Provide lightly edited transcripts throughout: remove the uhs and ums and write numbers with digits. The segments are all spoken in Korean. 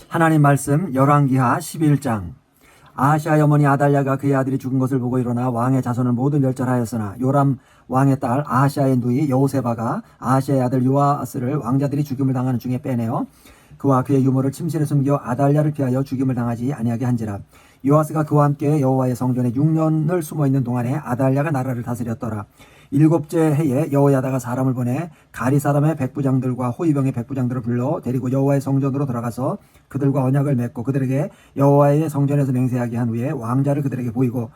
하나님 말씀 열왕기하 11장. 아하시아의 어머니 아달랴가 그의 아들이 죽은 것을 보고 일어나 왕의 자손을 모두 멸절하였으나 요람 왕의 딸 아하시아의 누이 여호세바가 아하시아의 아들 요아스를 왕자들이 죽임을 당하는 중에 빼내어 그와 그의 유모를 침실에 숨겨 아달랴를 피하여 죽임을 당하지 아니하게 한지라. 요아스가 그와 함께 여호와의 성전에 6년을 숨어있는 동안에 아달랴가 나라를 다스렸더라. 7째 해에 여호야다가 사람을 보내 가리 사람의 백부장들과 호위병의 백부장들을 불러 데리고 여호와의 성전으로 들어가서 그들과 언약을 맺고 그들에게 여호와의 성전에서 맹세하게 한 후에 왕자를 그들에게 보이고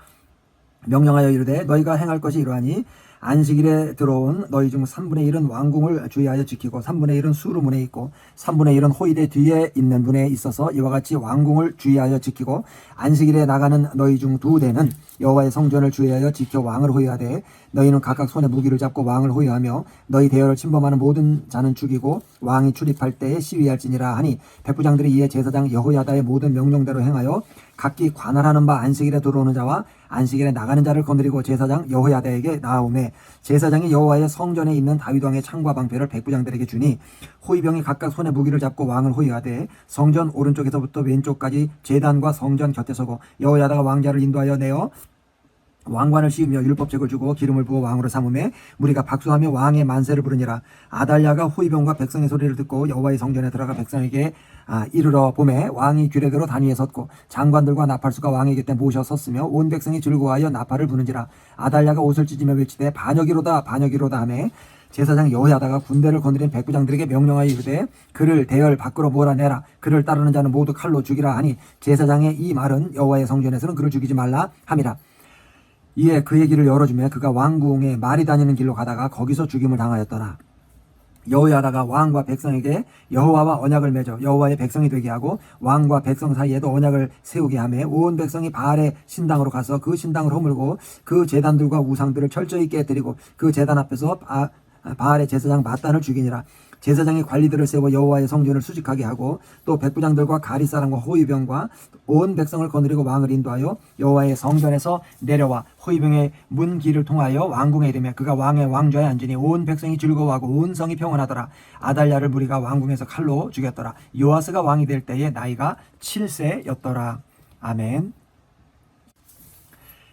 명령하여 이르되 너희가 행할 것이 이러하니 안식일에 들어온 너희 중 3분의 1은 왕궁을 주의하여 지키고 3분의 1은 수르문에 있고 3분의 1은 호위대 뒤에 있는 문에 있어서 이와 같이 왕궁을 주의하여 지키고 안식일에 나가는 너희 중 2대는 여호와의 성전을 주의하여 지켜 왕을 호위하되 너희는 각각 손에 무기를 잡고 왕을 호위하며 너희 대열을 침범하는 모든 자는 죽이고 왕이 출입할 때에 시위할지니라 하니 백부장들이 이에 제사장 여호야다의 모든 명령대로 행하여 각기 관할하는 바 안식일에 들어오는 자와 안식일에 나가는 자를 건드리고 제사장 여호야다에게 나아오매 제사장이 여호와의 성전에 있는 다윗 왕의 창과 방패를 백부장들에게 주니 호위병이 각각 손에 무기를 잡고 왕을 호위하되 성전 오른쪽에서부터 왼쪽까지 제단과 성전 곁에 서고 여호야다가 왕자를 인도하여 내어 왕관을 씌우며 율법책을 주고 기름을 부어 왕으로 삼음에 무리가 박수하며 왕의 만세를 부르니라. 아달랴가 호위병과 백성의 소리를 듣고 여호와의 성전에 들어가 백성에게 이르러 보매 왕이 규례대로 단위에 섰고 장관들과 나팔수가 왕의 곁에 모셔 섰으며 온 백성이 즐거워하여 나팔을 부는지라. 아달랴가 옷을 찢으며 외치되 반역이로다 반역이로다 하매 제사장 여호야다가 군대를 건드린 백부장들에게 명령하여 이르되 그를 대열 밖으로 몰아내라. 그를 따르는 자는 모두 칼로 죽이라 하니 제사장의 이 말은 여호와의 성전에서는 그를 죽이지 말라 함이라. 이에 그의 길을 열어주며 그가 왕궁에 말이 다니는 길로 가다가 거기서 죽임을 당하였더라. 여호야다가 왕과 백성에게 여호와와 언약을 맺어 여호와의 백성이 되게 하고 왕과 백성 사이에도 언약을 세우게 하며 온 백성이 바알의 신당으로 가서 그 신당을 허물고 그 제단들과 우상들을 철저히 깨뜨리고 그 제단 앞에서 바알의 제사장 마단을 죽이니라. 제사장이 관리들을 세워 여호와의 성전을 수직하게 하고 또 백부장들과 가리 사람과 호위병과 온 백성을 거느리고 왕을 인도하여 여호와의 성전에서 내려와 호위병의 문 길을 통하여 왕궁에 이르며 그가 왕의 왕좌에 앉으니 온 백성이 즐거워하고 온 성이 평안하더라. 아달랴를 무리가 왕궁에서 칼로 죽였더라. 요아스가 왕이 될 때에 나이가 7세였더라. 아멘.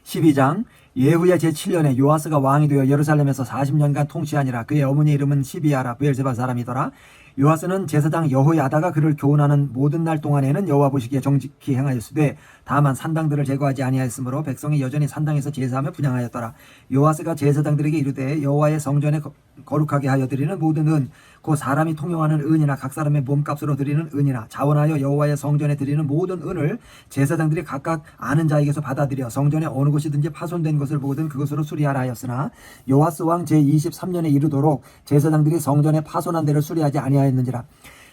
12장. 예후의 제7년에 요아스가 왕이 되어 예루살렘에서 40년간 통치하니라. 그의 어머니 이름은 시비아라 브엘세바 사람이더라. 요아스는 제사장 여호야다가 그를 교훈하는 모든 날 동안에는 여호와 보시기에 정직히 행하였으되 다만 산당들을 제거하지 아니하였으므로 백성이 여전히 산당에서 제사하며 분향하였더라. 요아스가 제사장들에게 이르되 여호와의 성전에 거룩하게 하여 드리는 모든 은 곧 사람이 통용하는 은이나 각 사람의 몸값으로 드리는 은이나 자원하여 여호와의 성전에 드리는 모든 은을 제사장들이 각각 아는 자에게서 받아들여 성전에 어느 곳이든지 파손된 것을 보거든 그것으로 수리하라 하였으나 요아스 왕 제23년에 이르도록 제사장들이 성전에 파손한 데를 수리하지 아니하였는지라.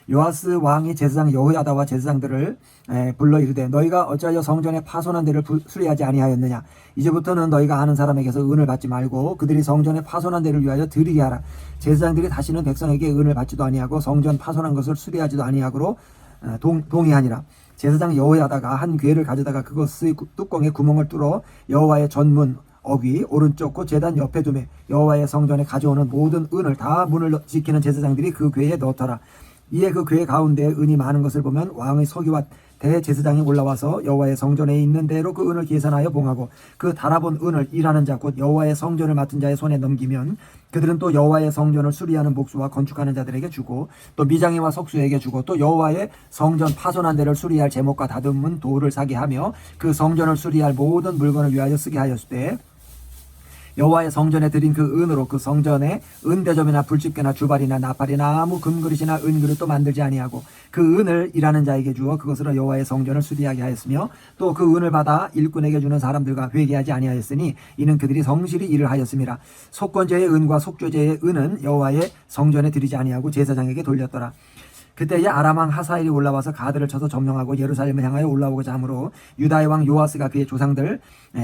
요아스 왕이 제사장 여호야다와 제사장들을 불러 이르되 너희가 어찌하여 성전에 파손한 데를 수리하지 아니하였느냐. 이제부터는 너희가 아는 사람에게서 은을 받지 말고 그들이 성전에 파손한 데를 위하여 드리게 하라. 제사장들이 다시는 백성에게 은을 받지도 아니하고 성전 파손한 것을 수리하지도 아니하고로 동의하니라. 제사장 여호야다가 한 궤를 가져다가 그것의 뚜껑에 구멍을 뚫어 여호와의 전문 어귀 오른쪽 곧 제단 옆에 두매 여호와의 성전에 가져오는 모든 은을 다 문을 지키는 제사장들이 그 궤에 넣더라. 이에 그 궤 가운데 은이 많은 것을 보면 왕의 서기와 대제사장이 올라와서 여호와의 성전에 있는 대로 그 은을 계산하여 봉하고 그 달아본 은을 일하는 자 곧 여호와의 성전을 맡은 자의 손에 넘기면 그들은 또 여호와의 성전을 수리하는 목수와 건축하는 자들에게 주고 또 미장이와 석수에게 주고 또 여호와의 성전 파손한 데를 수리할 제목과 다듬은 돌을 사게 하며 그 성전을 수리할 모든 물건을 위하여 쓰게 하였으되 여호와의 성전에 드린 그 은으로 그 성전에 은대접이나 불집게나 주발이나 나팔이나 아무 금그릇이나 은그릇도 만들지 아니하고 그 은을 일하는 자에게 주어 그것으로 여호와의 성전을 수리하게 하였으며 또 그 은을 받아 일꾼에게 주는 사람들과 회개하지 아니하였으니 이는 그들이 성실히 일을 하였음이라. 속건제의 은과 속죄제의 은은 여호와의 성전에 드리지 아니하고 제사장에게 돌렸더라. 그때에 아람 왕 하사엘이 올라와서 가드를 쳐서 점령하고 예루살렘을 향하여 올라오고자 하므로 유다의 왕 요아스가 그의 조상들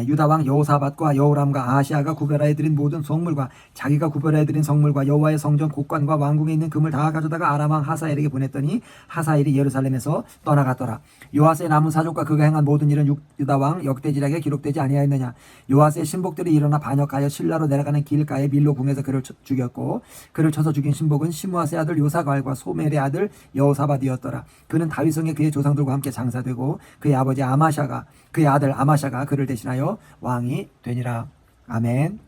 유다 왕 여호사밧과 여호람과 아하시아가 구별하여 드린 모든 성물과 자기가 구별하여 드린 성물과 여호와의 성전 곡관과 왕궁에 있는 금을 다 가져다가 아람 왕 하사엘에게 보냈더니 하사엘이 예루살렘에서 떠나갔더라. 요아스의 남은 사족과 그가 행한 모든 일은 유다 왕 역대지략에 기록되지 아니하였느냐. 요아스의 신복들이 일어나 반역하여 실라로 내려가는 길가에 밀로 궁에서 그를 죽였고 그를 쳐서 죽인 신복은 시므아스의 아들 요사갈과 소멜의 아들 여호사밧이었더라. 그는 다윗성에 그의 조상들과 함께 장사되고 그의 아버지 아마샤가 그의 아들 아마샤가 그를 대신하여 왕이 되니라. 아멘.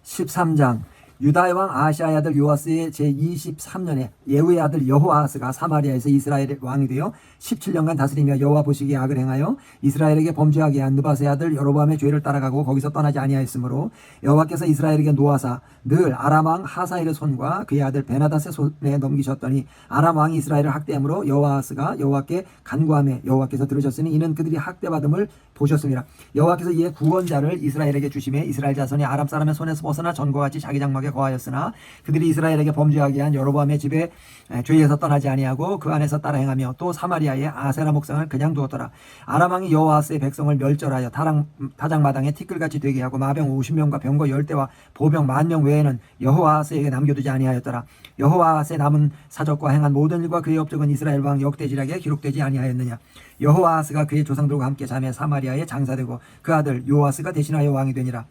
13장 유다의 왕 아하시아의 아들 요아스의 제23년에 예후의 아들 여호아하스가 사마리아에서 이스라엘의 왕이 되어 17년간 다스리며 여호와 보시기에 악을 행하여 이스라엘에게 범죄하게 한 느밧의 아들 여로보암의 죄를 따라가고 거기서 떠나지 아니하였으므로 여호와께서 이스라엘에게 노하사 늘 아람 왕 하사엘의 손과 그의 아들 베나닷의 손에 넘기셨더니 아람 왕이 이스라엘을 학대함으로 여호아하스가 여호와께 간구하며 여호와께서 들으셨으니 이는 그들이 학대받음을 보셨습니다. 여호와께서 이에 구원자를 이스라엘에게 주심에 이스라엘 자손이 아람 사람의 손에서 벗어나 전과 같이 자기 장막에 거하였으나 그들이 이스라엘에게 범죄하게 한 여로보암의 집에 죄에서 떠나지 아니하고 그 안에서 따라 행하며 또 사마리아의 아세라 목상을 그냥 두었더라. 아람 왕이 여호아스의 백성을 멸절하여 타작마당에 티끌같이 되게 하고 마병 50명과 병거 10대와 보병 10,000명 외에는 여호아스에게 남겨두지 아니하였더라. 여호아스의 남은 사적과 행한 모든 일과 그의 업적은 이스라엘 왕 역대지략에 기록되지 아니하였느냐. 여호아스가 그의 조상들과 함께 잠에 사마리아에 장사되고 그 아들 요아스가 대신하여 왕이 되니라.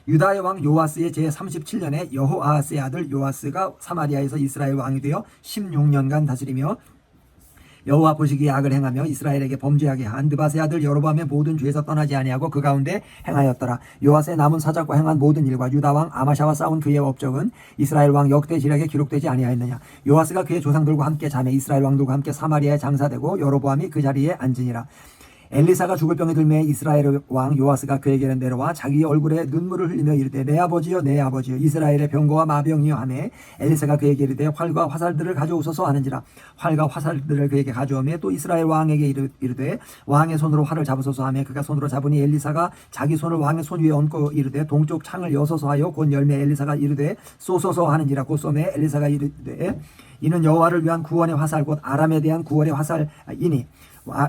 유다의 왕 요아스의 제37년에 여호아하스의 아들 요아스가 사마리아에서 이스라엘 왕이 되어 16년간 다스리며 여호와 보시기에 악을 행하며 이스라엘에게 범죄하게 한 느밧의 아들 여로보암의 모든 죄에서 떠나지 아니하고 그 가운데 행하였더라. 요아스의 남은 사적과 행한 모든 일과 유다 왕 아마샤와 싸운 그의 업적은 이스라엘 왕 역대지략에 기록되지 아니하였느냐. 요아스가 그의 조상들과 함께 잠에 이스라엘 왕들과 함께 사마리아에 장사되고 여로보암이 그 자리에 앉으니라. 엘리사가 죽을 병에 들매 이스라엘 왕 요아스가 그에게는 내려와 자기 얼굴에 눈물을 흘리며 이르되 내 아버지여 내 아버지여 이스라엘의 병거와 마병이여 하매 엘리사가 그에게 이르되 활과 화살들을 가져오소서 하는지라. 활과 화살들을 그에게 가져오매 또 이스라엘 왕에게 이르되 왕의 손으로 활을 잡으소서 하매 그가 손으로 잡으니 엘리사가 자기 손을 왕의 손 위에 얹고 이르되 동쪽 창을 여소서 하여 곧 열매 엘리사가 이르되 쏘소서 하는지라. 곧 쏘매 엘리사가 이르되 이는 여호와를 위한 구원의 화살 곧 아람에 대한 구원의 화살이니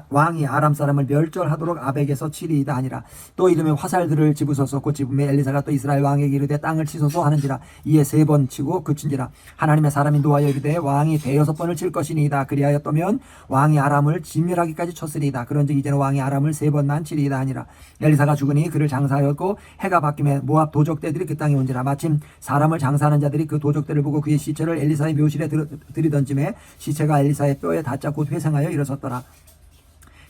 왕이 아람 사람을 멸절하도록 아벡에서 치리이다 하니라. 또 이름에 화살들을 집으소서. 곧 집음에 엘리사가 또 이스라엘 왕에게 이르되 땅을 치소서 하는지라. 이에 3번 치고 그친지라. 하나님의 사람이 노하여 이르되 왕이 6번을 칠 것이니이다. 그리하였더면 왕이 아람을 진멸하기까지 쳤으리이다. 그런즉 이제는 왕이 아람을 3번만 치리이다 하니라. 엘리사가 죽으니 그를 장사하였고 해가 바뀌매 모압 도적대들이 그 땅에 온지라. 마침 사람을 장사하는 자들이 그 도적대를 보고 그의 시체를 엘리사의 묘실에 들이던짐에 시체가 엘리사의 뼈에 닿자 곧 회생하여 일어섰더라.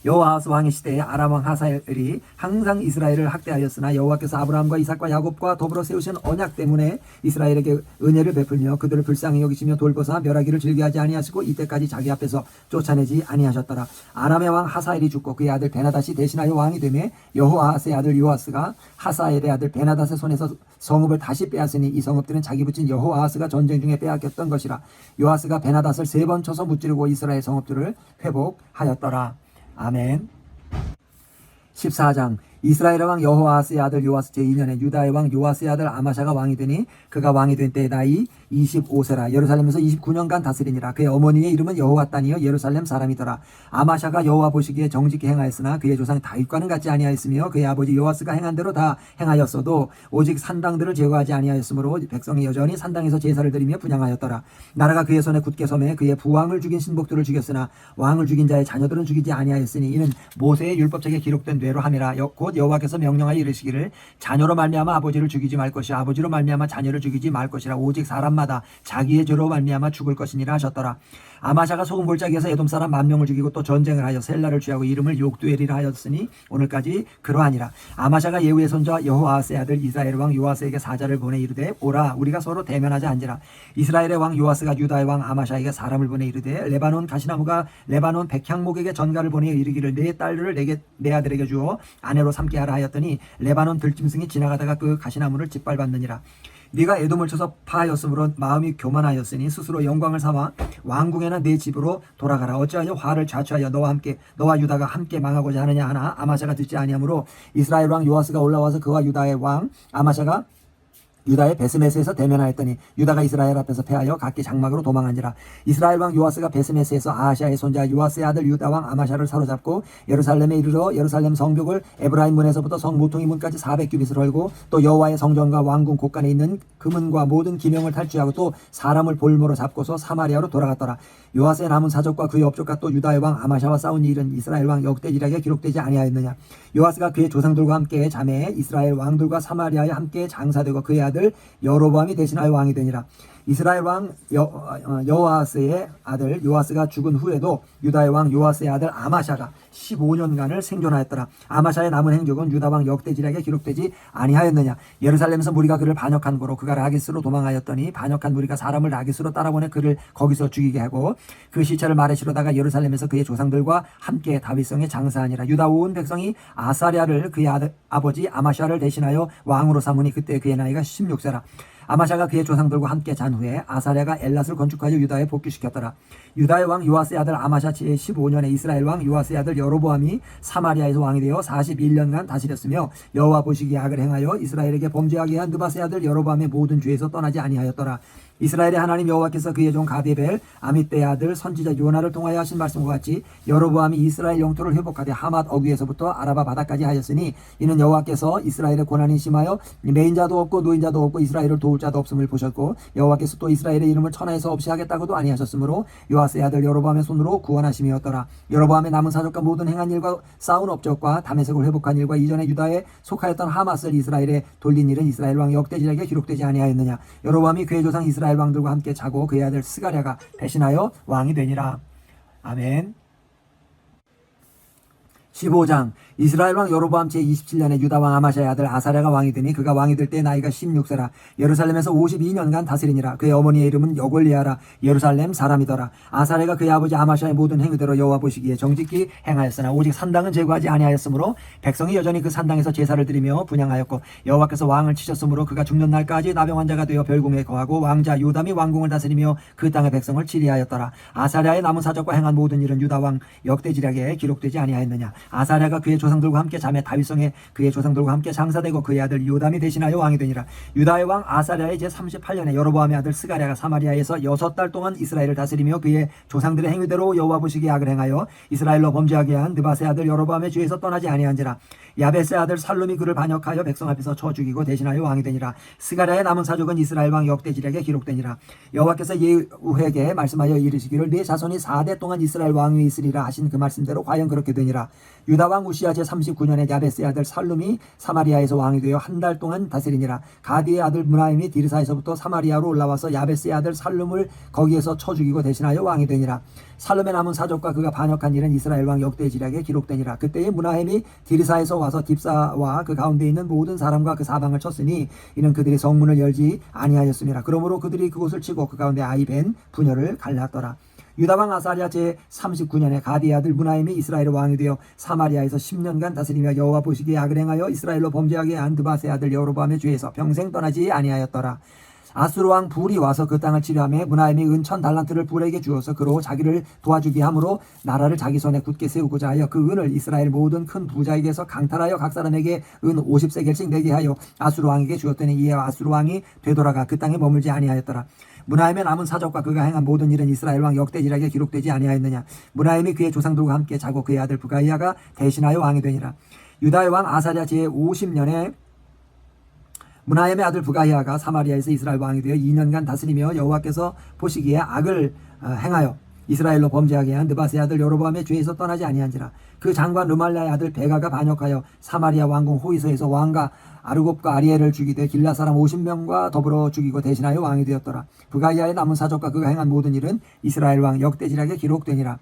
여호아하스 왕의 시대에 아람 왕 하사엘이 항상 이스라엘을 학대하였으나 여호와께서 아브라함과 이삭과 야곱과 더불어 세우신 언약 때문에 이스라엘에게 은혜를 베풀며 그들을 불쌍히 여기시며 돌보사 멸하기를 즐겨하지 아니하시고 이때까지 자기 앞에서 쫓아내지 아니하셨더라. 아람의 왕 하사엘이 죽고 그의 아들 베나닷이 대신하여 왕이 되매 여호아하스의 아들 요아스가 하사엘의 아들 베나닷의 손에서 성읍을 다시 빼앗으니 이 성읍들은 자기 붙인 여호아하스가 전쟁 중에 빼앗겼던 것이라. 요아스가 베나닷을 3번 쳐서 무찌르고 이스라엘 성읍들을 회복하였더라. 아멘. 14장 이스라엘의 왕 여호아하스의 아들 요아스 제2년에 유다의 왕 요아스의 아들 아마샤가 왕이 되니 그가 왕이 된 때의 나이 25세라. 예루살렘에서 29년간 다스리니라. 그의 어머니의 이름은 여호와단이요 예루살렘 사람이더라. 아마샤가 여호와 보시기에 정직히 행하였으나 그의 조상 다윗과는 같지 아니하였으며 그의 아버지 요아스가 행한 대로 다 행하였어도 오직 산당들을 제거하지 아니하였으므로 백성이 여전히 산당에서 제사를 드리며 분향하였더라. 나라가 그의 손에 굳게 섬에 그의 부왕을 죽인 신복들을 죽였으나 왕을 죽인 자의 자녀들은 죽이지 아니하였으니 이는 모세의 율법책에 기록된 대로 함이라. 곧 여호와께서 명령하여 이르시기를 자녀로 말미암아 아버지를 죽이지 말 것이요 아버지로 말미암아 자녀를 죽이지 말 것이라. 오직 사람마다 자기의 죄로 말미암아 죽을 것이니라 하셨더라. 아마샤가 소금 골짜기에서 에돔 사람 10,000명을 죽이고 또 전쟁을 하여 셀라를 취하고 이름을 욕두엘이라 하였으니 오늘까지 그러하니라. 아마샤가 예후의 손자 여호아스의 아들 이스라엘 왕 요아스에게 사자를 보내 이르되 오라 우리가 서로 대면하자 한지라. 이스라엘의 왕 요아스가 유다의 왕 아마샤에게 사람을 보내 이르되 레바논 가시나무가 레바논 백향목에게 전가를 보내어 이르기를 내 딸을 내 아들에게 주어 아내로 삼게 하라 하였더니 레바논 들짐승이 지나가다가 그 가시나무를 짓밟았느니라. 네가 에돔을 쳐서 파하였으므로 마음이 교만하였으니 스스로 영광을 삼아 왕궁에나 내 집으로 돌아가라. 어찌하여 화를 자초하여 너와 유다가 함께 망하고자 하느냐 하나 아마샤가 듣지 아니하므로 이스라엘 왕 요아스가 올라와서 그와 유다의 왕 아마샤가 유다의 베스메스에서 대면하였더니 유다가 이스라엘 앞에서 패하여 각기 장막으로 도망하니라. 이스라엘 왕 요아스가 베스메스에서 아하시아의 손자 요아스의 아들 유다 왕 아마샤를 사로잡고 예루살렘에 이르러 예루살렘 성벽을 에브라임 문에서부터 성 모퉁이 문까지 400규빗을 헐고 또 여호와의 성전과 왕궁 곳간에 있는 금은과 모든 기명을 탈취하고 또 사람을 볼모로 잡고서 사마리아로 돌아갔더라. 요아스의 남은 사적과 그의 업적과 또 유다의 왕 아마샤와 싸운 일은 이스라엘 왕 역대지략에 기록되지 아니하였느냐. 요아스가 그의 조상들과 함께 자매에 이스라엘 왕들과 사마리아에 함께 장사되고 그의 아들 여로보암이 대신하여 왕이 되니라. 이스라엘 왕 여호아스의 아들 요아스가 죽은 후에도 유다의 왕 요아스의 아들 아마샤가 15년간을 생존하였더라. 아마샤의 남은 행적은 유다 왕 역대지략에 기록되지 아니하였느냐. 예루살렘에서 무리가 그를 반역한 고로 그가 라기스로 도망하였더니 반역한 무리가 사람을 라기스로 따라보내 그를 거기서 죽이게 하고 그 시체를 마레시로다가 예루살렘에서 그의 조상들과 함께 다윗성에 장사하니라. 유다 온 백성이 아사랴를 그의 아버지 아마샤를 대신하여 왕으로 삼으니 그때 그의 나이가 16세라. 아마샤가 그의 조상들과 함께 잔 후에 아사랴가 엘랏을 건축하여 유다에 복귀시켰더라. 유다의 왕 요아스의 아들 아마샤 제15년에 이스라엘 왕 요아스의 아들 여로보암이 사마리아에서 왕이 되어 41년간 다스렸으며 여호와 보시기에 악을 행하여 이스라엘에게 범죄하게 한 느밧의 아들 여로보암의 모든 죄에서 떠나지 아니하였더라. 이스라엘의 하나님 여호와께서 그의 종 가데벨 아mit대의 아들 선지자 요나를 통하여 하신 말씀과 같이 여로보암이 이스라엘 영토를 회복하되 하맛 어귀에서부터 아라바 바다까지 하였으니 이는 여호와께서 이스라엘의 고난이 심하여 매인자도 없고 노인자도 없고 이스라엘을 도울 자도 없음을 보셨고 여호와께서 또 이스라엘의 이름을 천하에서 없이 하겠다고도 아니하셨으므로 요아스의 아들 여로보암의 손으로 구원하심이었더라. 여로보암의 남은 사적과 모든 행한 일과 쌓은 업적과 다메섹을 회복한 일과 이전에 유다에 속하였던 하맛을 이스라엘에 돌린 일은 이스라엘 왕 역대지략에 기록되지 아니하였느냐. 여로보암이 그의 조상 이스라엘 왕들과 함께 자고 그의 아들 스가랴가 대신하여 왕이 되니라. 아멘. 15장 이스라엘 왕 여로보암 제27년에 유다 왕 아마샤의 아들 아사랴가 왕이 되니 그가 왕이 될 때 나이가 16세라. 예루살렘에서 52년간 다스리니라. 그의 어머니의 이름은 여골리아라. 예루살렘 사람이더라. 아사랴가 그의 아버지 아마샤의 모든 행위대로 여호와 보시기에 정직히 행하였으나 오직 산당은 제거하지 아니하였으므로 백성이 여전히 그 산당에서 제사를 드리며 분향하였고 여호와께서 왕을 치셨으므로 그가 죽는 날까지 나병 환자가 되어 별궁에 거하고 왕자 요담이 왕궁을 다스리며 그 땅의 백성을 치리하였더라. 아사랴의 남은 사적과 행한 모든 일은 유다 왕 역대지략에 기록되지 아니하였느냐. 아사랴가 그의 조상들과 함께 자매 다윗성에 그의 조상들과 함께 장사되고 그의 아들 요담이 대신하여 왕이 되니라. 유다의 왕 아사랴의 제38년에 여로보암의 아들 스가랴가 사마리아에서 6달 동안 이스라엘을 다스리며 그의 조상들의 행위대로 여호와 보시기에 악을 행하여 이스라엘로 범죄하게 한 느밧의 아들 여로보암의 죄에서 떠나지 아니한지라. 야벳의 아들 살룸이 그를 반역하여 백성 앞에서 쳐 죽이고 대신하여 왕이 되니라. 스가랴의 남은 사족은 이스라엘 왕 역대지략에 기록되니라. 여호와께서 예후에게 말씀하여 이르시기를 네 자손이 4대 동안 이스라엘 왕위 있으리라 하신 그 말씀대로 과연 그렇게 되니라. 유다 왕 우시야 제39년에 야벳의 아들 살룸이 사마리아에서 왕이 되어 한 달 동안 다스리니라. 가디의 아들 므나임이 디르사에서부터 사마리아로 올라와서 야벳의 아들 살룸을 거기에서 쳐 죽이고 대신하여 왕이 되니라. 살룸의 남은 사족과 그가 반역한 일은 이스라엘 왕 역대지략에 기록되니라. 그때에 므나임이 디르사에서 와서 딥사와 그 가운데 있는 모든 사람과 그 사방을 쳤으니 이는 그들이 성문을 열지 아니하였음이라. 그러므로 그들이 그곳을 치고 그 가운데 아이벤 부녀를 갈랐더라. 유다 왕 아사랴 제39년에 가디의 아들 므나임이 이스라엘 왕이 되어 사마리아에서 10년간 다스리며 여호와 보시기에 악을 행하여 이스라엘로 범죄하게 한 느밧의 아들 여로보암의 죄에서 평생 떠나지 아니하였더라. 아수르 왕 불이 와서 그 땅을 치료하며 므나임이 은 1000달란트를 불에게 주어서 그로 자기를 도와주게 함으로 나라를 자기 손에 굳게 세우고자 하여 그 은을 이스라엘 모든 큰 부자에게서 강탈하여 각 사람에게 은 50세겔씩 내게 하여 아수르 왕에게 주었더니 이에 아수르 왕이 되돌아가 그 땅에 머물지 아니하였더라. 므나임의 남은 사적과 그가 행한 모든 일은 이스라엘 왕 역대지략에 기록되지 아니하였느냐. 므나임이 그의 조상들과 함께 자고 그의 아들 부가이아가 대신하여 왕이 되니라. 유다의 왕 아사랴 제50년에 므나임의 아들 부가이아가 사마리아에서 이스라엘 왕이 되어 2년간 다스리며 여호와께서 보시기에 악을 행하여 이스라엘로 범죄하게 한 느밧의 아들 여로보암의 죄에서 떠나지 아니한지라. 그 장관 르말랴의 아들 베가가 반역하여 사마리아 왕궁 호위소에서 왕과 아르곱과 아리엘을 죽이되 길라 사람 50명과 더불어 죽이고 대신하여 왕이 되었더라. 부가이아의 남은 사적과 그가 행한 모든 일은 이스라엘 왕 역대지략에 기록되니라.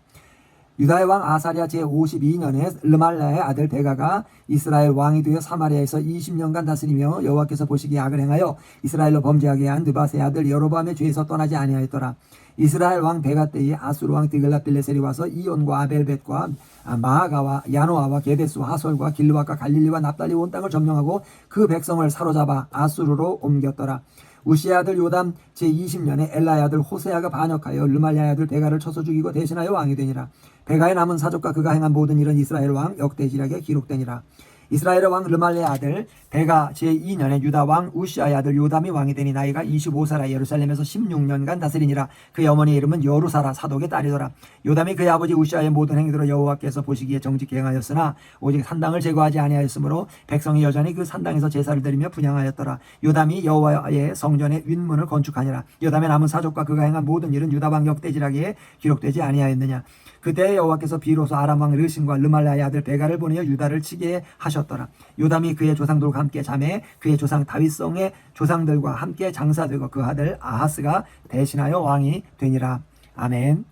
유다의 왕 아사랴 제52년에 르말랴의 아들 베가가 이스라엘 왕이 되어 사마리아에서 20년간 다스리며 여호와께서 보시기에 악을 행하여 이스라엘로 범죄하게 한 느밧의 아들 여로보암의 죄에서 떠나지 아니하였더라. 이스라엘 왕 베가 때에 아수르 왕 디글랏빌레셀이 와서 이온과 아벨벳과 마아가와 야노아와 게데스와 하솔과 길르와과 갈릴리와 납달리 온 땅을 점령하고 그 백성을 사로잡아 아수르로 옮겼더라. 우시의 아들 요담 제20년에 엘라의 아들 호세아가 반역하여 르말랴의 아들 베가를 쳐서 죽이고 대신하여 왕이 되니라. 베가의 남은 사족과 그가 행한 모든 일은 이스라엘 왕 역대지략에 기록되니라. 이스라엘의 왕 르말랴의 아들 베가 제2년에 유다 왕 우시아의 아들 요담이 왕이 되니 나이가 25세라. 예루살렘에서 16년간 다스리니라. 그의 어머니의 이름은 여루사라 사독의 딸이더라. 요담이 그의 아버지 우시아의 모든 행위대로 여호와께서 보시기에 정직히 행하였으나 오직 산당을 제거하지 아니하였으므로 백성이 여전히 그 산당에서 제사를 드리며 분향하였더라. 요담이 여호와의 성전의 윗문을 건축하니라. 요담의 남은 사족과 그가 행한 모든 일은 유다 왕 역대지략에 기록되지 아니하였느냐. 그때 여호와께서 비로소 아람 왕 르신과 르말라의 아들 베가를 보내어 유다를 치게 하셨더라. 요담이 그의 조상들과 함께 잠에 그의 조상 다윗성의 조상들과 함께 장사되고 그 아들 아하스가 대신하여 왕이 되니라. 아멘.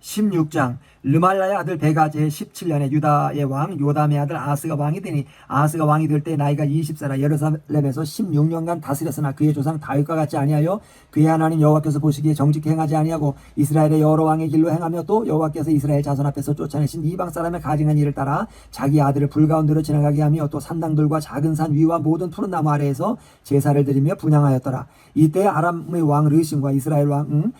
16장 르말라의 아들 베가 제 17년에 유다의 왕 요담의 아들 아하스가 왕이 되니 아하스가 왕이 될 때 나이가 20세라 예루살렘에서 16년간 다스렸으나 그의 조상 다윗과 같지 아니하여 그의 하나님 여호와께서 보시기에 정직히 행하지 아니하고 이스라엘의 여러 왕의 길로 행하며 또 여호와께서 이스라엘 자손 앞에서 쫓아내신 이방 사람의 가증한 일을 따라 자기 아들을 불 가운데로 지나가게 하며 또 산당들과 작은 산 위와 모든 푸른 나무 아래에서 제사를 드리며 분향하였더라. 이때 아람의 왕 르신과 이스라엘 왕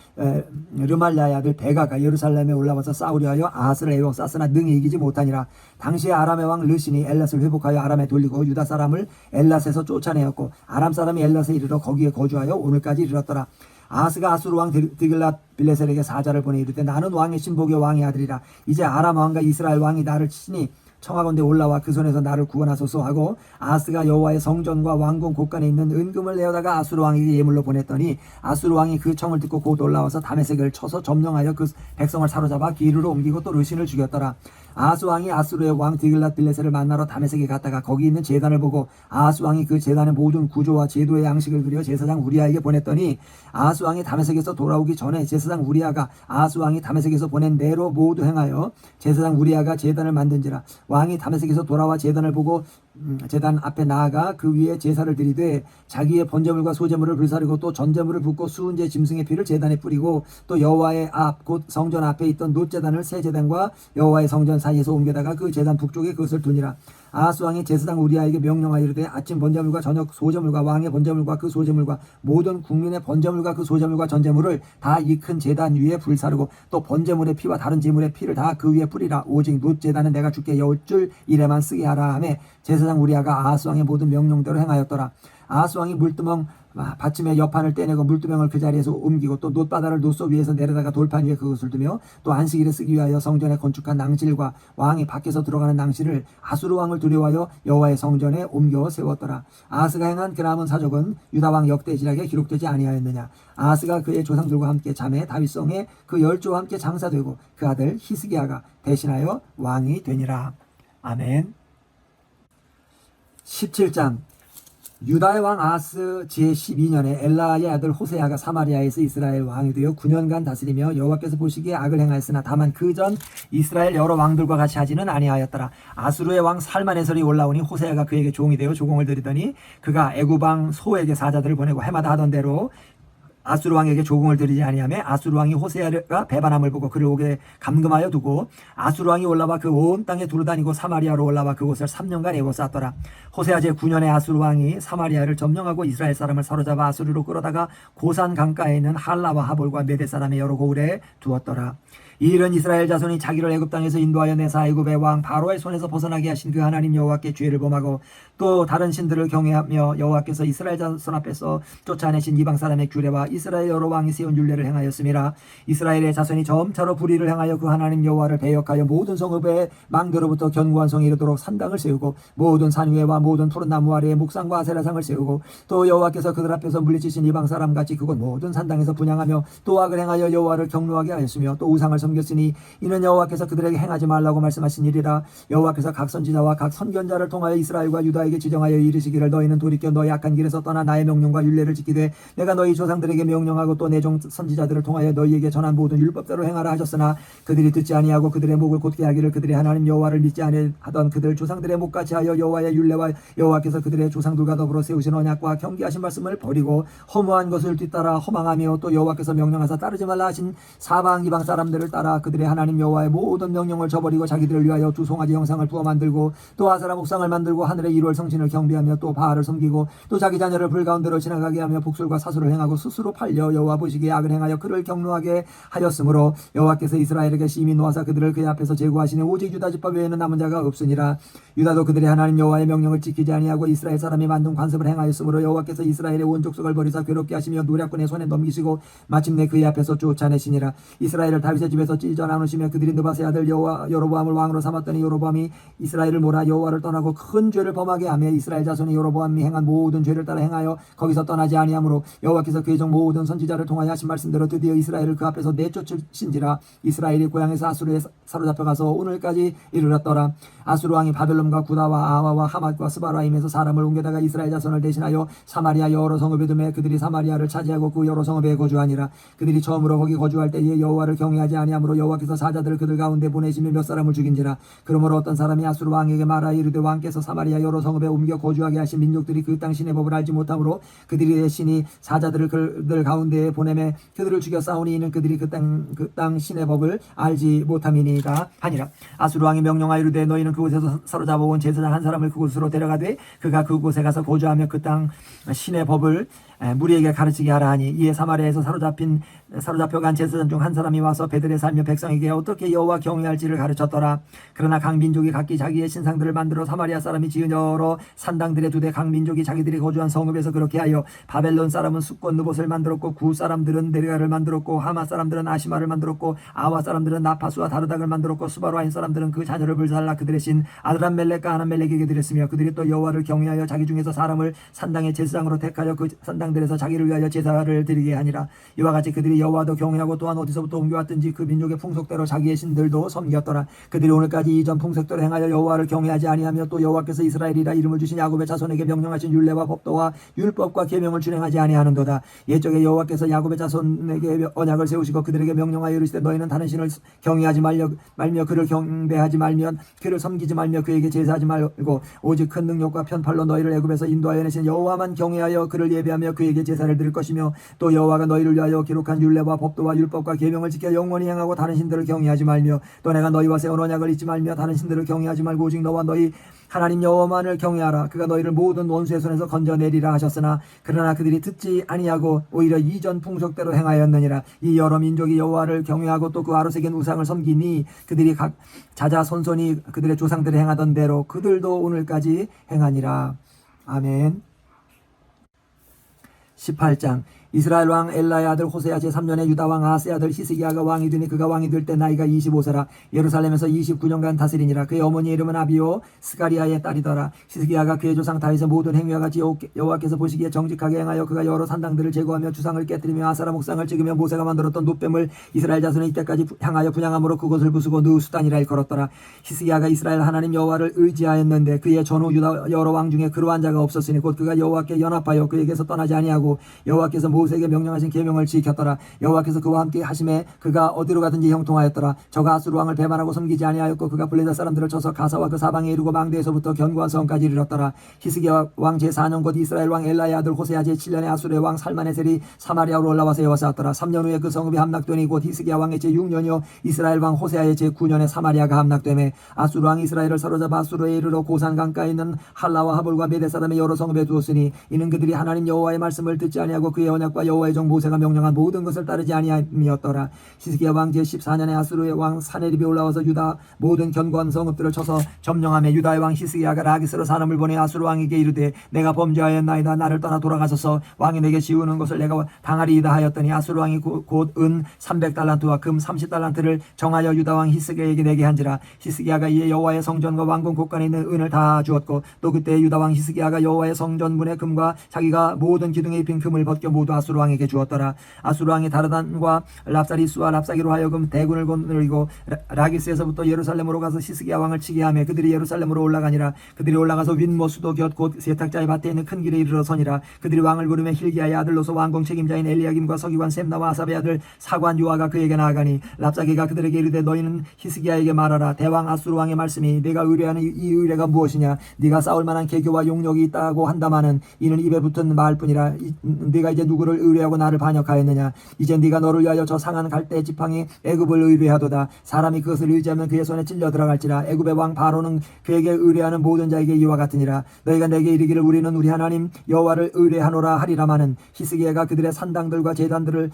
르말라의 아들 베가가 예루살렘에 올라와서 싸우려 하여 아하스를 애워쌌으나 능히 이기지 못하니라. 당시에 아람의 왕 르신이 엘랏을 회복하여 아람에 돌리고 유다 사람을 엘랏에서 쫓아내었고 아람 사람이 엘랏에 이르러 거기에 거주하여 오늘까지 이르렀더라. 아하스가 아수르 왕 드글랏 빌레셀에게 사자를 보내 이르되 나는 왕의 신복의 왕의 아들이라. 이제 아람 왕과 이스라엘 왕이 나를 치니 청하건대 올라와 그 손에서 나를 구원하소서 하고 아하스가 여호와의 성전과 왕궁 곳간에 있는 은금을 내어다가 아수르 왕에게 예물로 보냈더니 아수르 왕이 그 청을 듣고 곧 올라와서 다메섹을 쳐서 점령하여 그 백성을 사로잡아 기르로 옮기고 또 르신을 죽였더라. 아하스 왕이 아수르의 왕 디글랏 빌레셀을 만나러 다메섹에 갔다가 거기 있는 제단을 보고 아하스 왕이 그 제단의 모든 구조와 제도의 양식을 그려 제사장 우리아에게 보냈더니 아하스 왕이 다메섹에서 돌아오기 전에 제사장 우리아가 아하스 왕이 다메섹에서 보낸 대로 모두 행하여 제사장 우리아가 제단을 만든지라. 왕이 다메섹에서 돌아와 제단을 보고 제단 앞에 나아가 그 위에 제사를 드리되 자기의 번제물과 소제물을 불사르고 또 전제물을 붓고 수은제 짐승의 피를 제단에 뿌리고 또 여호와의 앞 곧 성전 앞에 있던 놋제단을 새 제단과 여호와의 성전 사이에서 옮겨다가 그 제단 북쪽에 그것을 두니라. 아하스 왕이 제사장 우리아에게 명령하여 이르되 아침 번제물과 저녁 소제물과 왕의 번제물과 그 소제물과 모든 국민의 번제물과 그 소제물과 전제물을 다 이 큰 제단 위에 불사르고 또 번제물의 피와 다른 제물의 피를 다 그 위에 뿌리라. 오직 놋제단은 내가 주께 10줄 이래만 쓰게 하라 하며 제사장 우리아가 아하스 왕의 모든 명령대로 행하였더라. 아하스 왕이 물두멍 받침의 여판을 떼내고 물두멍을 그 자리에서 옮기고 또 놋바다를 놋소 위에서 내려다가 돌판 위에 그것을 두며 또 안식일에 쓰기 위하여 성전에 건축한 낭실과 왕이 밖에서 들어가는 낭실을 아수르 왕을 두려워하여 여호와의 성전에 옮겨 세웠더라. 아하스가 행한 그 남은 사적은 유다 왕 역대지략에 기록되지 아니하였느냐. 아하스가 그의 조상들과 함께 잠에 다윗성에 그 10조와 함께 장사되고 그 아들 히스기야가 대신하여 왕이 되니라. 아멘. 17장 유다의 왕 아하스 제12년에 엘라의 아들 호세아가 사마리아에서 이스라엘 왕이 되어 9년간 다스리며 여호와께서 보시기에 악을 행하였으나 다만 그 전 이스라엘 여러 왕들과 같이 하지는 아니하였더라. 아수르의 왕 살만에설이 올라오니 호세아가 그에게 종이 되어 조공을 드리더니 그가 애굽 왕 소에게 사자들을 보내고 해마다 하던 대로 아수르 왕에게 조공을 드리지 아니하며 아수르 왕이 호세아가 배반함을 보고 그를 오게 감금하여 두고 아수르 왕이 올라와 그 온 땅에 두루다니고 사마리아로 올라와 그곳을 3년간 에워쌌더라. 호세아 제9년에 아수르 왕이 사마리아를 점령하고 이스라엘 사람을 사로잡아 아수르로 끌어다가 고산 강가에 있는 할라와 하볼과 메대 사람의 여러 고을에 두었더라. 이 일은 이스라엘 자손이 자기를 애굽 땅에서 인도하여 내사 애굽의 왕 바로의 손에서 벗어나게 하신 그 하나님 여호와께 죄를 범하고 또 다른 신들을 경외하며 여호와께서 이스라엘 자손 앞에서 쫓아내신 이방 사람의 규례와 이스라엘 여러 왕이 세운 율례를 행하였음이라. 이스라엘의 자손이 점차로 불의를 행하여 그 하나님 여호와를 배역하여 모든 성읍의 망대로부터 견고한 성에 이르도록 산당을 세우고 모든 산 위에와 모든 푸른 나무 아래에 목상과 아세라상을 세우고 또 여호와께서 그들 앞에서 물리치신 이방 사람같이 그곳 모든 산당에서 분향하며 또 악을 행하여 여호와를 경노하게 하였으며 또 우상을 섬겼으니 이는 여호와께서 그들에게 행하지 말라고 말씀하신 일이라. 여호와께서 각 선지자와 각 선견자를 통하여 이스라엘과 유다에게 지정하여 이르시기를 너희는 돌이켜 너희 악한 길에서 떠나 나의 명령과 율례를 지키되 내가 너희 조상들에게 명령하고 또 내 종 선지자들을 통하여 너희에게 전한 모든 율법대로 행하라 하셨으나 그들이 듣지 아니하고 그들의 목을 곧게 하기를 그들의 하나님 여호와를 믿지 아니하던 그들 조상들의 목같이 하여 여호와의 율례와 여호와께서 그들의 조상들과 더불어 세우신 언약과 경계하신 말씀을 버리고 허무한 것을 뒤따라 허망하며 또 여호와께서 명령하사 따르지 말라 하신 사방 이방 사람들을 따라 그들의 하나님 여호와의 모든 명령을 저버리고 자기들을 위하여 두 송아지 형상을 부어 만들고 또 아세라 목상을 만들고 하늘의 1월 성신을 경배하며 또 바알을 섬기고 또 자기 자녀를 불 가운데로 지나가게 하며 복술과 사수를 행하고 스스로 팔려 여호와 보시기에 악을 행하여 그를 경노하게 하였으므로 여호와께서 이스라엘에게 심히 노하사 그들을 그의 앞에서 제거하시니 오직 유다 지파 외에는 남은 자가 없으니라. 유다도 그들의 하나님 여호와의 명령을 지키지 아니하고 이스라엘 사람이 만든 관습을 행하였으므로 여호와께서 이스라엘의 온 족속을 버리사 괴롭게 하시며 노략군의 손에 넘기시고 마침내 그의 앞에서 쫓아내시니라. 이스라엘을 다윗의 집에서 성읍에서 찢어 나누시며 그들이 느바세 아들 여로보암을 왕으로 삼았더니 여로보암이 이스라엘을 몰아 여호와를 떠나고 큰 죄를 범하게 하며 이스라엘 자손이 여로보암이 행한 모든 죄를 따라 행하여 거기서 떠나지 아니하므로 여호와께서 그의 종 모든 선지자를 통하여 하신 말씀대로 드디어 이스라엘을 그 앞에서 내쫓으신지라. 이스라엘이 고향에서 아수르에 사로잡혀가서 오늘까지 이르렀더라. 아수르 왕이 바벨론과 구다와 아와와 하맛과 스바라임에서 사람을 옮겨다가 이스라엘 자손을 대신하여 사마리아 여러 성읍에 두매 그들이 사마리아를 차지하고 그 여러 성읍에 거주하니라. 그들이 처음으로 거기 거주할 때에 여호와를 경외하지 아니하므로 여호와께서 사자들을 그들 가운데 보내시며 몇 사람을 죽인지라. 그러므로 어떤 사람이 아수르 왕에게 말하여 이르되 왕께서 사마리아 여러 성읍에 옮겨 거주하게 하신 민족들이 그 땅 신의 법을 알지 못하므로 그들의 신이 사자들을 그들 가운데에 보내매 그들을 죽여 싸우니 이는 그들이 그 땅 신의 법을 알지 못함이니이다 하니라. 아수르 왕이 명령하여 이르되 너희는 그곳에서 사로잡아온 제사장 한 사람을 그곳으로 데려가되 그가 그곳에 가서 거주하며 그 땅 신의 법을 무리에게 가르치게 하라 하니 이에 사마리아에서 사로잡혀간 제사장 중 한 사람이 와서 베들에 살며 백성에게 어떻게 여호와 경외할지를 가르쳤더라. 그러나 각 민족이 각기 자기의 신상들을 만들어 사마리아 사람이 지은 여러 산당들에 두되 각 민족이 자기들이 거주한 성읍에서 그렇게 하여 바벨론 사람은 숫꽃 느봇을 만들었고 구 사람들은 데르가를 만들었고 하마 사람들은 아시마를 만들었고 아와 사람들은 나파수와 다르닥을 만들었고 수바로아인 사람들은 그 자녀를 불살라 그들의 신 아드람멜렉과 아나멜렉에게 드렸으며 그들이 또 여호와를 경외하여 자기 중에서 사람을 산당의 제사장으로 택하여 그 산당들에서 자기를 위하여 제사를 드리게 하니라. 이와 같이 그들이 여호와도 경외하고 또한 어디서부터 옮겨왔든지 그 민족의 풍속대로 자기의 신들도 섬겼더라. 그들이 오늘까지 이전 풍속대로 행하여 여호와를 경외하지 아니하며 또 여호와께서 이스라엘이라 이름을 주신 야곱의 자손에게 명령하신 율례와 법도와 율법과 계명을 준행하지 아니하는도다. 옛적에 여호와께서 야곱의 자손에게 언약을 세우시고 그들에게 명령하여 이르시되 너희는 다른 신을 경외하지 말며 그를 경배하지 말며 그를 섬기지 말며 그에게 제사하지 말고 오직 큰 능력과 편팔로 너희를 애굽에서 인도하여 내신 여호와만 경외하여 그를 예배하며 그에게 제사를 드릴 것이며 또 여호와가 너희를 위하여 기록한 율례와 법도와 율법과 계명을 지켜 영원히 행하고 다른 신들을 경외하지 말며 또 내가 너희와 세운 언약을 잊지 말며 다른 신들을 경외하지 말고 오직 너와 너희 하나님 여호와만을 경외하라. 그가 너희를 모든 원수의 손에서 건져내리라 하셨으나 그러나 그들이 듣지 아니하고 오히려 이전 풍속대로 행하였느니라. 이 여러 민족이 여호와를 경외하고 또 그 아로새긴 우상을 섬기니 그들이 각 자손이 그들의 조상들이 행하던 대로 그들도 오늘까지 행하니라. 아멘. 18장. 이스라엘 왕 엘라의 아들 호세아 제3년에 유다 왕 아하스의 아들 히스기야가 왕이 되니 그가 왕이 될 때 나이가 25세라. 예루살렘에서 29년간 다스리니라. 그의 어머니의 이름은 아비오 스가리아의 딸이더라. 히스기야가 그의 조상 다윗의 모든 행위와 같이 여호와께서 보시기에 정직하게 행하여 그가 여러 산당들을 제거하며 주상을 깨뜨리며 아사라 목상을 찍으며 모세가 만들었던 놋뱀을 이스라엘 자손의 이때까지 향하여 분향함으로 그것을 부수고 느수단이라 일컬었더라. 히스기야가 이스라엘 하나님 여호와를 의지하였는데 그의 전후 유다 여러 왕 중에 그러한 자가 없었으니 곧 그가 여호와께 연합하여 그에게서 떠나지 아니하고 여호와께서 모세에게 명령하신 계명을 지켰더라. 여호와께서 그와 함께 하심에 그가 어디로 가든지 형통하였더라. 저가 아수르 왕을 배반하고 섬기지 아니하였고 그가 블레셋 사람들을 쳐서 가사와 그 사방에 이르고 망대에서부터 견고한 성까지 이르렀더라. 히스기야 왕 제4년 곧 이스라엘 왕 엘라의 아들 호세아 제7년에 아수르의 왕 살마네셀이 사마리아로 올라와서 에워싸었더라. 3년 후에 그 성읍이 함락되니 곧 히스기야 왕의 제6년이요 이스라엘 왕 호세아의 제9년에 사마리아가 함락되매 아수르 왕 이스라엘을 사로잡아 아수르에 이르러 고산 강가에 있는 할라와 하볼과 메대 사람의 여러 성읍에 두었으니 이는 그들이 하나님 여호와의 말씀을 듣지 아니하고 그의 언약과 여호와의 종 모세가 명령한 모든 것을 따르지 아니함이었더라. 히스기야 왕 제14년에 아수르의 왕 사네립이 올라와서 유다 모든 견고한 성읍들을 쳐서 점령하며 유다의 왕 히스기야가 라기스로 사람을 보내 아수르 왕에게 이르되 내가 범죄하였나이다. 나를 떠나 돌아가소서. 왕이 내게 지우는 것을 내가 당하리이다 하였더니 아수르 왕이 곧 은 300달란트와 금 30달란트를 정하여 유다 왕 히스기야에게 내게 한지라. 히스기야가 이에 여호와의 성전과 왕궁 곳간에 있는 은을 다 주었고 또 그때 유다 왕 히스기야가 여호와의 성전 문의 금과 자기가 모든 기둥에 입힌 금을 벗겨 모두 아수르 왕에게 주었더라. 아수르 왕이 다르단과 랍사리스와 랍사기로 하여금 대군을 거느리고 라기스에서부터 예루살렘으로 가서 히스기야 왕을 치게 하며 그들이 예루살렘으로 올라가니라. 그들이 올라가서 윈모 수도 곁 곧 세탁자의 밭에 있는 큰 길에 이르러 서니라. 그들이 왕을 부르며 힐기야의 아들로서 왕궁 책임자인 엘리야김과 서기관 셈나와 아삽의 아들 사관 요아가 그에게 나아가니 랍사기가 그들에게 이르되 너희는 히스기야에게 말하라. 대왕 아수르 왕의 말씀이 네가 의뢰하는 이 의뢰가 무엇이냐. 네가 싸울 만한 계교와 용력이 있다고 한다마는 이는 입에 붙은 말뿐이라. 네가 이제 누구를 의뢰하고 나를 반역하였느냐. 이제 네가 너를 위하여 저 상한 갈대 지팡이 애굽을 의뢰하도다. 사람이 그것을 의지하면 그의 손에 찔려 들어갈지라. 애굽의 왕 바로는 그에게 의뢰하는 모든 자에게 이와 같으니라. 너희가 내게 이르기를 우리는 우리 하나님 여호와를 의뢰하노라 하리라마는 히스기야가 그들의 산당들과 제단들을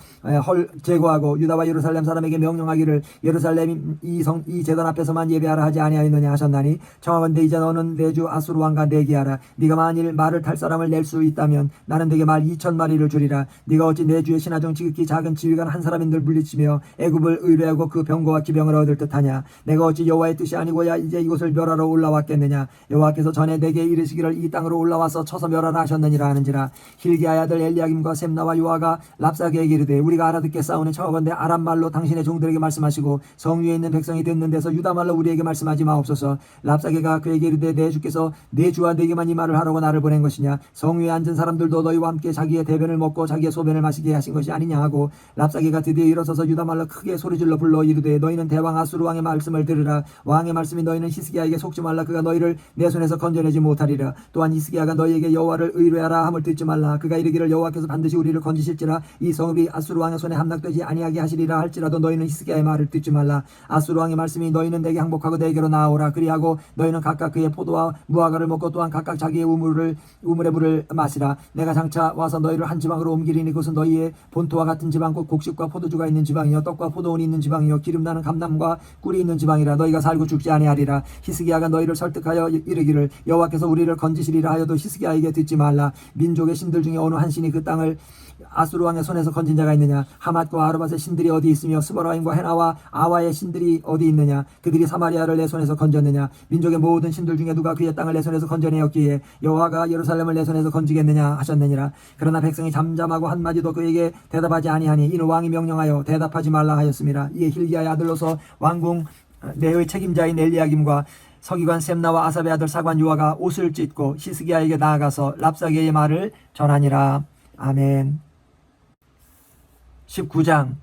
제거하고 유다와 예루살렘 사람에게 명령하기를 예루살렘 이 제단 앞에서만 예배하라 하지 아니하였느냐 하셨나니 청하건대 이제 너는 내 주 아수르 왕과 내기하라. 네가 만일 말을 탈 사람을 낼 수 있다면 나는 네게 말 2,000마리를 주리라. 하였느냐. 네가 어찌 내 주의 신하중 지극히 작은 지휘관 한 사람인들 물리치며 애굽을 의뢰하고 그 병거와 기병을 얻을 듯하냐. 내가 어찌 여호와의 뜻이 아니고야 이제 이곳을 멸하러 올라왔겠느냐. 여호와께서 전에 내게 이르시기를 이 땅으로 올라와서 쳐서 멸하라 하셨느니라 하는지라. hil기야의 아들 엘리야김과 셈나와 요아가 랍사게에게 이르되 우리가 알아듣게 싸우니 청하건대 아람 말로 당신의 종들에게 말씀하시고 성 위에 있는 백성이 듣는 데서 유다 말로 우리에게 말씀하지 마옵소서. 랍사게가 그에게 이르되 내 주께서 내 주와 내게만 이 말을 하라고 나를 보낸 것이냐. 성 위에 앉은 사람들도 너희와 함께 자기의 대변을 먹고 자기의 소변을 마시게 하신 것이 아니냐 하고 랍사게가 드디어 일어서서 유다 말로 크게 소리질러 불러 이르되 너희는 대왕 아수르 왕의 말씀을 들으라. 왕의 말씀이 너희는 히스기야에게 속지 말라. 그가 너희를 내 손에서 건져내지 못하리라. 또한 히스기야가 너희에게 여호와를 의뢰하라 함을 듣지 말라. 그가 이르기를 여호와께서 반드시 우리를 건지실지라 이 성읍이 아수르 왕의 손에 함락되지 아니하게 하시리라 할지라도 너희는 히스기야의 말을 듣지 말라. 아수르 왕의 말씀이 너희는 내게 항복하고 내게로 나아오라. 그리하고 너희는 각각 그의 포도와 무화과를 먹고 또한 각각 자기의 우물의 물을 마시라. 내가 장차 와서 너희를 한 지방으로 옮기리니 그것은 너희의 본토와 같은 지방 곧 곡식과 포도주가 있는 지방이요 떡과 포도원이 있는 지방이요 기름나는 감람과 꿀이 있는 지방이라. 너희가 살고 죽지 아니하리라. 히스기야가 너희를 설득하여 이르기를 여호와께서 우리를 건지시리라 하여도 히스기야에게 듣지 말라. 민족의 신들 중에 어느 한 신이 그 땅을 아수르 왕의 손에서 건진 자가 있느냐. 하맛과 아르밧의 신들이 어디 있으며 스바라임과 헤나와 아와의 신들이 어디 있느냐. 그들이 사마리아를 내 손에서 건졌느냐. 민족의 모든 신들 중에 누가 그의 땅을 내 손에서 건져내었기에 여호와가 예루살렘을 내 손에서 건지겠느냐 하셨느니라. 그러나 백성이 잠잠하고 한마디도 그에게 대답하지 아니하니 이는 왕이 명령하여 대답하지 말라 하였습니다. 이에 hil기야의 아들로서 왕궁 내의 책임자인 엘리야김과 서기관 셈나와 아삽의 아들 사관 요아가 옷을 찢고 히스기야에게 나아가서 랍사게의 말을 전하니라. 아멘. 19장.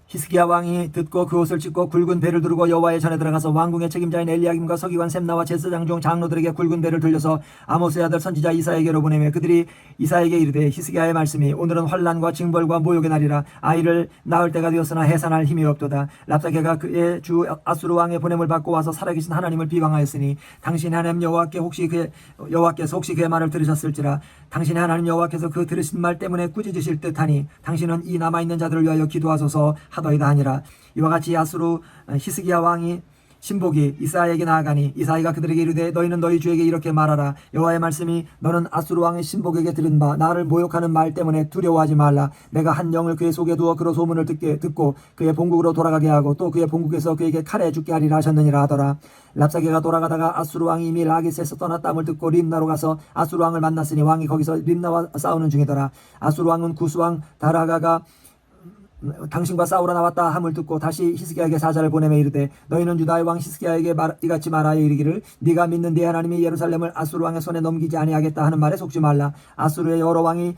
히스기야 왕이 듣고 그 옷을 찢고 굵은 배를 두르고 여호와의 전에 들어가서 왕궁의 책임자인 엘리야김과 서기관 셈나와 제사장 중 장로들에게 굵은 배를 돌려서 아모스의 아들 선지자 이사에게로 보내며 그들이 이사에게 이르되 히스기야의 말씀이 오늘은 환난과 징벌과 모욕의 날이라. 아이를 낳을 때가 되었으나 해산할 힘이 없도다. 랍사게가 그의 주 아수르 왕의 보냄을 받고 와서 살아계신 하나님을 비방하였으니 당신의 하나님 여호와께서 혹시 그의 말을 들으셨을지라. 당신의 하나님 여호와께서 그 들으신 말 때문에 꾸짖으실 듯하니 당신은 이 남아있는 자들을 위하여 기도하소서 하더이다 하니라. 이와 같이 아수르 히스기야 왕이 신복이 이사야에게 나아가니 이사야가 그들에게 이르되 너희는 너희 주에게 이렇게 말하라. 여호와의 말씀이 너는 아수르 왕의 신복에게 들은 바 나를 모욕하는 말 때문에 두려워하지 말라. 내가 한 영을 그의 속에 두어 그로 소문을 듣고 그의 본국으로 돌아가게 하고 또 그의 본국에서 그에게 칼에 죽게 하리라 하셨느니라 하더라. 랍사게가 돌아가다가 아수르 왕이 이미 라기스에서 떠났다함을 듣고 림나로 가서 아수르 왕을 만났으니 왕이 거기서 림나와 싸우는 중이더라. 아수르 왕은 구스왕 다라가가 당신과 싸우러 나왔다 함을 듣고 다시 히스기야에게 사자를 보내며 이르되 너희는 유다의 왕 히스기야에게 이같이 말하여 이르기를 네가 믿는 네 하나님이 예루살렘을 아수르 왕의 손에 넘기지 아니하겠다 하는 말에 속지 말라. 아수르의 여러 왕이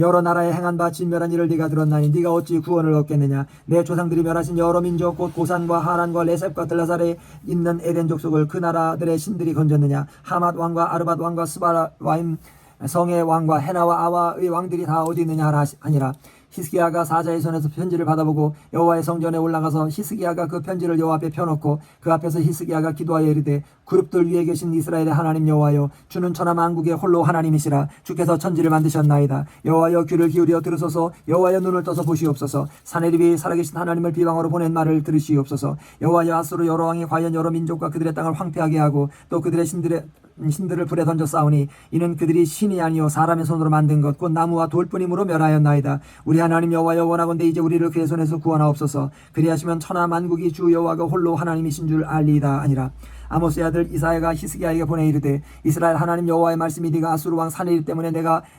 여러 나라에 행한 바 진멸한 일을 네가 들었나니 네가 어찌 구원을 얻겠느냐. 내 조상들이 멸하신 여러 민족 곧 고산과 하란과 레셉과 들라살에 있는 에덴 족속을 그 나라들의 신들이 건졌느냐. 하맛 왕과 아르밧 왕과 스바라와임 성의 왕과 헤나와 아와의 왕들이 다 어디 있느냐 하니라. 히스기야가 사자의 손에서 편지를 받아보고 여호와의 성전에 올라가서 히스기야가 그 편지를 여호와 앞에 펴놓고 그 앞에서 히스기야가 기도하여 이르되 그룹들 위에 계신 이스라엘의 하나님 여호와여 주는 천하 만국의 홀로 하나님이시라. 주께서 천지를 만드셨나이다. 여호와여 귀를 기울여 들으소서. 여호와여 눈을 떠서 보시옵소서. 사내립이 살아계신 하나님을 비방으로 보낸 말을 들으시옵소서. 여호와여 아수르 여러 왕이 과연 여러 민족과 그들의 땅을 황폐하게 하고 또 그들의 신들을 불에 던져 싸우니 이는 그들이 신이 아니요 사람의 손으로 만든 것 곧 나무와 돌뿐이므로 멸하였나이다. 우리 하나님 여호와여 원하건대 이제 우리를 그의 손에서 구원하옵소서. 그리하시면 천하 만국이 주 여호와가 홀로 하나님이신 줄 알리이다 아니라. 아모스의 아들 이사야가 히스기야에게 보내 이르되 이스라엘 하나님 여호와의 말씀이 네가 아수르 왕 사내립 때문에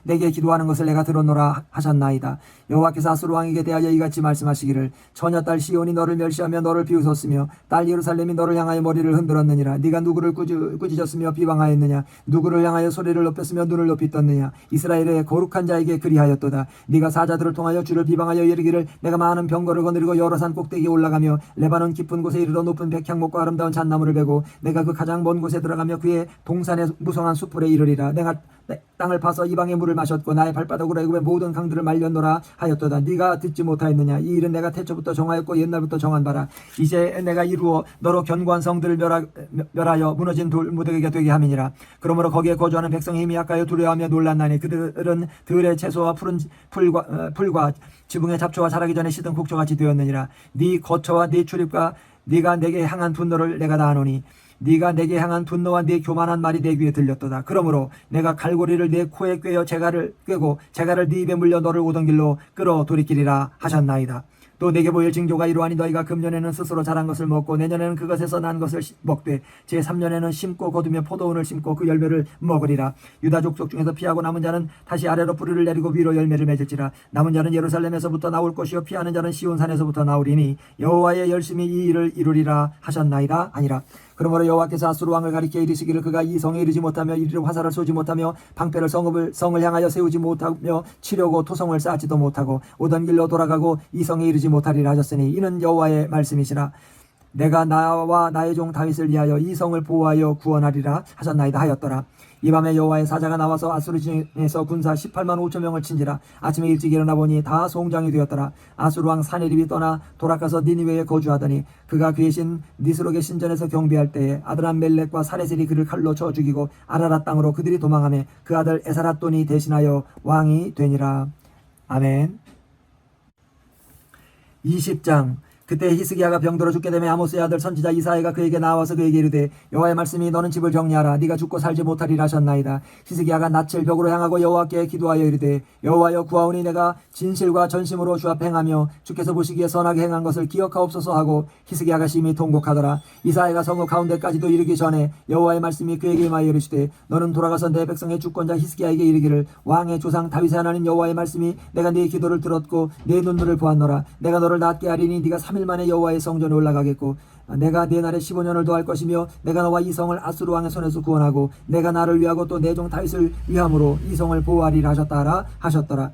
내게 기도하는 것을 내가 들었노라 하셨나이다. 여호와께서 아수르 왕에게 대하여 이같이 말씀하시기를 처녀딸 시온이 너를 멸시하며 너를 비웃었으며 딸 예루살렘이 너를 향하여 머리를 흔들었느니라. 네가 누구를 꾸짖었으며 비방하였느냐. 누구를 향하여 소리를 높였으며 눈을 높이 떴느냐. 이스라엘의 거룩한 자에게 그리하였도다. 네가 사자들을 통하여 주를 비방하여 이르기를 내가 많은 병거를 거느리고 여러 산 꼭대기에 올라가며 레바논 깊은 곳에 이르러 높은 백향목과 아름다운 잣나무를 베고 내가 그 가장 먼 곳에 들어가며 그의 동산의 무성한 숲풀에 이르리라. 내가 땅을 파서 이방의 물을 마셨고 나의 발바닥으로 애굽의 모든 강들을 말렸노라 하였도다. 네가 듣지 못하였느냐. 이 일은 내가 태초부터 정하였고 옛날부터 정한 바라. 이제 내가 이루어 너로 견고한 성들을 멸하여 무너진 돌무더기가 되게 함이니라. 그러므로 거기에 거주하는 백성의 힘이 약하여 두려워하며 놀랐나니 그들은 들의 채소와 푸른 풀과 지붕의 잡초와 자라기 전에 시든 곡초같이 되었느니라. 네 거처와 네 출입과 네가 내게 향한 분노를 내가 다하노니 네가 내게 향한 분노와 네 교만한 말이 내 귀에 들렸도다. 그러므로 내가 갈고리를 네 코에 꿰어 재갈을 꿰고 재갈을 네 입에 물려 너를 오던 길로 끌어 돌이키리라 하셨나이다. 또 내게 보일 징조가 이러하니 너희가 금년에는 스스로 자란 것을 먹고 내년에는 그것에서 난 것을 먹되 제3년에는 심고 거두며 포도원을 심고 그 열매를 먹으리라. 유다 족속 중에서 피하고 남은 자는 다시 아래로 뿌리를 내리고 위로 열매를 맺을지라. 남은 자는 예루살렘에서부터 나올 것이요 피하는 자는 시온산에서부터 나오리니 여호와의 열심히 이 일을 이루리라 하셨나이다 아니라. 그러므로 여호와께서 아수르 왕을 가리켜 이르시기를 그가 이 성에 이르지 못하며 이리로 화살을 쏘지 못하며 방패를 성을 향하여 세우지 못하며 치려고 토성을 쌓지도 못하고 오던 길로 돌아가고 이 성에 이르지 못하리라 하셨으니 이는 여호와의 말씀이시라. 내가 나와 나의 종 다윗을 위하여 이 성을 보호하여 구원하리라 하셨나이다 하였더라. 이 밤에 여호와의 사자가 나와서 아수르 진에서 군사 18만 5천 명을 친지라. 아침에 일찍 일어나 보니 다 송장이 되었더라. 아수르 왕 사네립이 떠나 돌아가서 니니웨에 거주하더니 그가 그의 신 니스록의 신전에서 경배할 때에 아드람멜렉과 사레셀이 그를 칼로 쳐 죽이고 아라랏 땅으로 그들이 도망하며 그 아들 에사랏돈이 대신하여 왕이 되니라. 아멘. 20장. 그때 히스기야가 병들어 죽게 되며 아모스의 아들 선지자 이사야가 그에게 나와서 그에게 이르되 여호와의 말씀이 너는 집을 정리하라. 네가 죽고 살지 못하리라 하셨나이다. 히스기야가 낯을 벽으로 향하고 여호와께 기도하여 이르되 여호와여 구하오니 내가 진실과 전심으로 주 앞에 행하며 주께서 보시기에 선하게 행한 것을 기억하옵소서 하고 히스기야가 심히 통곡하더라. 이사야가 성읍 가운데까지도 이르기 전에 여호와의 말씀이 그에게 임하여 이르시되 너는 돌아가서 내 백성의 주권자 히스기야에게 이르기를 왕의 조상 다윗의 하나님 여호와의 말씀이 내가 네 기도를 들었고 네 눈물을 보았노라. 내가 너를 낫게 하리니 네가 3일 만에 여호와의 성전에 올라가겠고 내가 네 날에 15년을 더할 것이며 내가 너와 이 성을 아수르 왕의 손에서 구원하고 내가 나를 위하고 또 내 종 다윗을 위함으로 이 성을 보호하리라 하셨더라.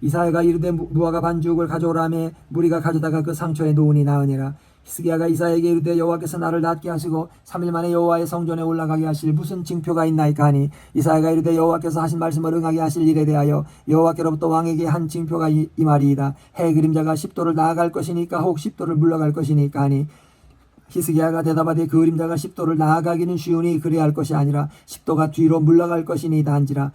이사야가 이르되 무화과 반죽을 가져오라매 무리가 가져다가 그 상처에 놓으니 나으니라. 히스기야가 이사야에게 이르되 여호와께서 나를 낫게 하시고 3일 만에 여호와의 성전에 올라가게 하실 무슨 징표가 있나이까 하니 이사야가 이르되 여호와께서 하신 말씀을 응하게 하실 일에 대하여 여호와께로부터 왕에게 한 징표가 이 말이이다. 해 그림자가 10도를 나아갈 것이니까 혹 10도를 물러갈 것이니까 하니 히스기야가 대답하되 그 그림자가 10도를 나아가기는 쉬우니 그래야 할 것이 아니라 10도가 뒤로 물러갈 것이니이다 한지라.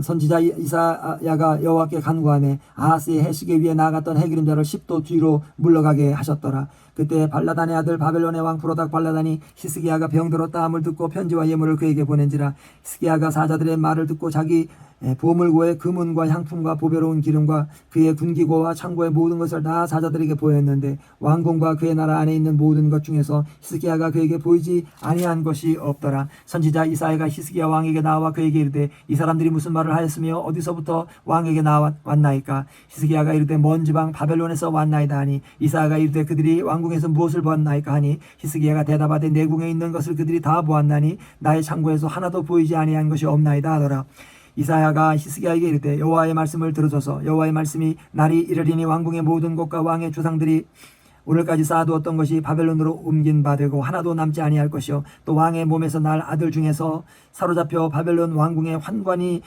선지자 이사야가 여호와께 간구하며 아하스의 해시계 위에 나아갔던 해 그림자를 10도 뒤로 물러가게 하셨더라. 그때 발라단의 아들 바벨론의 왕 브로닥 발라단이 히스기야가 병들었다 함을 듣고 편지와 예물을 그에게 보낸지라. 히스기야가 사자들의 말을 듣고 자기 보물고의 금은과 향품과 보배로운 기름과 그의 군기고와 창고의 모든 것을 다 사자들에게 보였는데 왕궁과 그의 나라 안에 있는 모든 것 중에서 히스기야가 그에게 보이지 아니한 것이 없더라. 선지자 이사야가 히스기야 왕에게 나와 그에게 이르되 이 사람들이 무슨 말을 하였으며 어디서부터 왕에게 나왔나이까. 히스기야가 이르되 먼 지방 바벨론에서 왔나이다 하니 이사야가 이르되 그들이 왕궁에서 무엇을 보았나이까 하니 히스기야가 대답하되 내 궁에 있는 것을 그들이 다 보았나니 나의 창고에서 하나도 보이지 아니한 것이 없나이다 하더라. 이사야가 히스기야에게 이르되 여호와의 말씀을 들으소서. 여호와의 말씀이 날이 이르리니 왕궁의 모든 곳과 왕의 조상들이 오늘까지 쌓아두었던 것이 바벨론으로 옮긴 바 되고 하나도 남지 아니할 것이요 또 왕의 몸에서 날 아들 중에서 사로잡혀 바벨론 왕궁의 환관이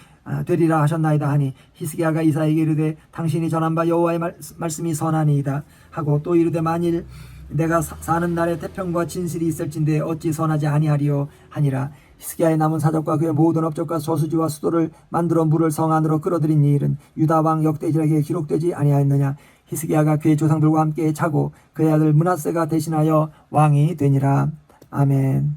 되리라 하셨나이다 하니 히스기야가 이사야에게 이르되 당신이 전한 바 여호와의 말씀이 선하니이다 하고 또 이르되 만일 내가 사는 날에 태평과 진실이 있을진데 어찌 선하지 아니하리요 하니라. 히스기야의 남은 사적과 그의 모든 업적과 저수지와 수도를 만들어 물을 성 안으로 끌어들인 이 일은 유다 왕 역대지략에 기록되지 아니하였느냐. 히스기야가 그의 조상들과 함께 자고 그의 아들 므낫세가 대신하여 왕이 되니라. 아멘.